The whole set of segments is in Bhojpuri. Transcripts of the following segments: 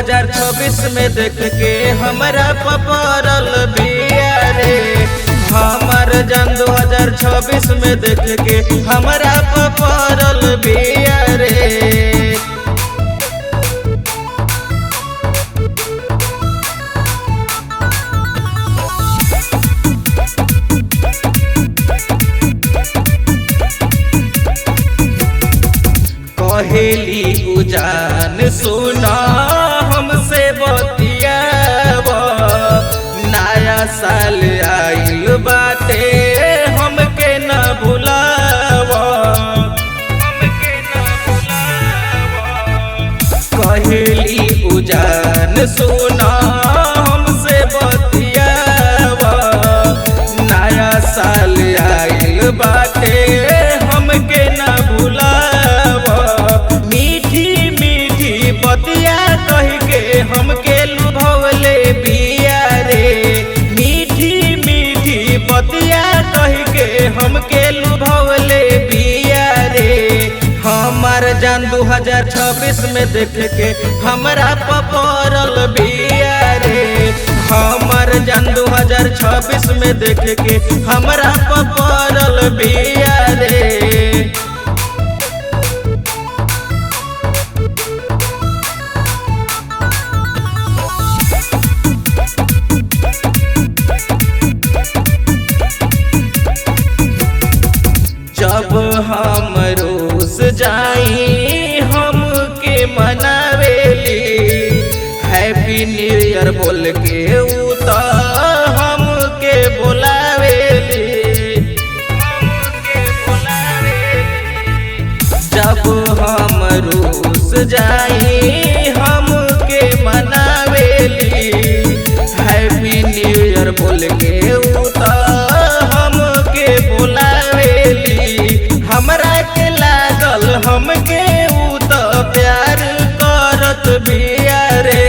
2026 में देख के हमरा पपरल बिया रे। हमर जान 2026 में देख के हमरा पपरल बिया रे। कहेली उजान सुना हमसे बतियाव, नया साल आइल बाटे हमके न भुलाव। कहेली उजान सुना हमसे बतियाव, नया साल आइल बाटे हमके न भुलाव। बतिया कह के हमके लुभवले बिया रे। मीठी मीठी बतिया कह के हमके लुभवले बिया रे। हमार जान 2026 में देख के हमरा पपरल बिया रे। हमार जान 2026 में देख के हमरा पपरल बिया रे। जब हम रोज जाई हमके मनावेली, हैप्पी न्यू ईयर बोल के उ त हमके बोलावेली। जब हम रोज जाई हमके मनावेली, हैप्पी न्यू ईयर बोल के उ त हमके बोलावेली। हमरा के लागल हमके उ त प्यार करत बिया रे।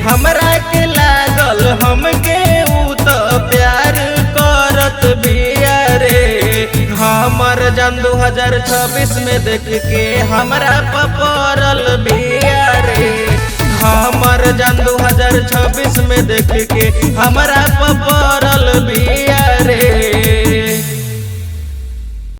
हमरा के लागल हमके उ त प्यार करत बिया रे। हमर जान 2026 में देख के हमरा पपरल बिया रे। हमर जान 2026 में देख के हमरा पपरल